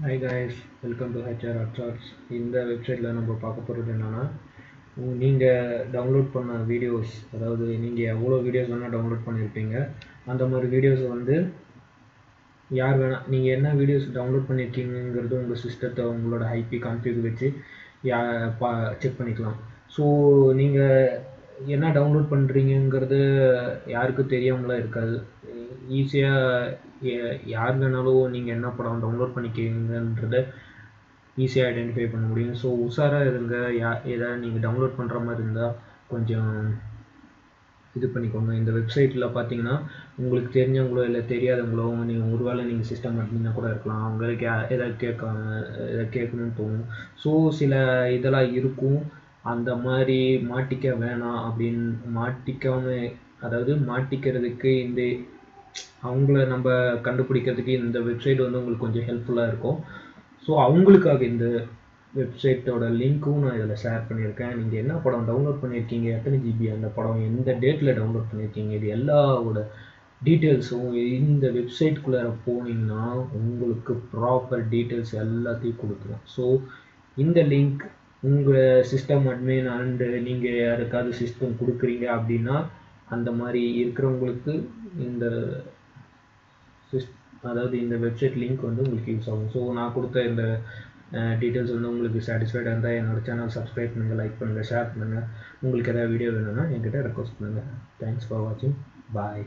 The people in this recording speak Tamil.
Hi guys, welcome to HR Arts. இந்த வெப்சைட்டில் நம்ம பார்க்க போகிறது என்னென்னா நீங்கள் டவுன்லோட் பண்ண வீடியோஸ், அதாவது நீங்கள் எவ்வளோ வீடியோஸ் வேணால் டவுன்லோட் பண்ணியிருப்பீங்க. அந்த மாதிரி வீடியோஸை வந்து யார் வேணால், நீங்கள் என்ன வீடியோஸ் டவுன்லோட் பண்ணியிருக்கீங்கிறது உங்கள் சிஸ்டத்தை உங்களோட ஐபி கான்ஃபிகர் வச்சு செக் பண்ணிக்கலாம். ஸோ நீங்கள் என்ன டவுன்லோட் பண்ணுறீங்கிறது யாருக்கும் தெரியாமலாம் இருக்காது. ஈஸியாக யார் வேணாலும் நீங்கள் என்ன படம் டவுன்லோட் பண்ணிக்கிறீங்கன்றத ஈஸியாக ஐடென்டிஃபை பண்ண முடியும். ஸோ உஷாராக இருங்க. எதாவது நீங்கள் டவுன்லோட் பண்ணுற மாதிரி இருந்தால் கொஞ்சம் இது பண்ணிக்கோங்க. இந்த வெப்சைட்டில் பார்த்தீங்கன்னா உங்களுக்கு தெரிஞ்சவங்களோ இல்லை தெரியாதவங்களோ, நீங்கள் ஒருவேளை நீங்கள் சிஸ்டம் அட்மினாக கூட இருக்கலாம், அவங்களுக்கு எதாவது கேட்கணும்னு தோணும். ஸோ சில இதெல்லாம் இருக்கும். அந்த மாதிரி மாட்டிக்க வேணாம் அப்படின்னு அதாவது மாட்டிக்கிறதுக்கு அவங்கள நம்ம கண்டுபிடிக்கிறதுக்கு இந்த வெப்சைட் வந்து உங்களுக்கு கொஞ்சம் ஹெல்ப்ஃபுல்லாக இருக்கும். ஸோ அவங்களுக்காக இந்த வெப்சைட்டோட லிங்க்கும் நான் இதில் ஷேர் பண்ணியிருக்கேன். நீங்கள் என்ன படம் டவுன்லோட் பண்ணியிருக்கீங்க, எத்தனை ஜிபி அந்த படம், எந்த டேட்டில் டவுன்லோட் பண்ணியிருக்கீங்க, இது எல்லாவோட டீட்டெயில்ஸும் இந்த வெப்சைட்குள்ளே போனீங்கன்னா உங்களுக்கு ப்ராப்பர் டீட்டெயில்ஸ் எல்லாத்தையும் கொடுத்துரும். ஸோ இந்த லிங்க் உங்கள் சிஸ்டம் அட்மின் அண்டு நீங்கள் யாருக்காவது சிஸ்டம் கொடுக்குறீங்க அப்படின்னா அந்த மாதிரி இருக்கிறவங்களுக்கு அதாவது இந்த வெப்சைட் லிங்க் வந்து உங்களுக்கு யூஸ் ஆகும். ஸோ நான் கொடுத்த இந்த டீட்டெயில்ஸ் வந்து உங்களுக்கு சாட்டிஸ்ஃபைடாக இருந்தால் என்னோட சேனல் சப்ஸ்கிரைப் பண்ணுங்கள், லைக் பண்ணுங்கள், ஷேர் பண்ணுங்கள். உங்களுக்கு எதாவது வீடியோ வேணும்னா என்கிட்ட ரெக்வஸ்ட் பண்ணுங்கள். தேங்க்ஸ் ஃபார் வாட்சிங். பாய்.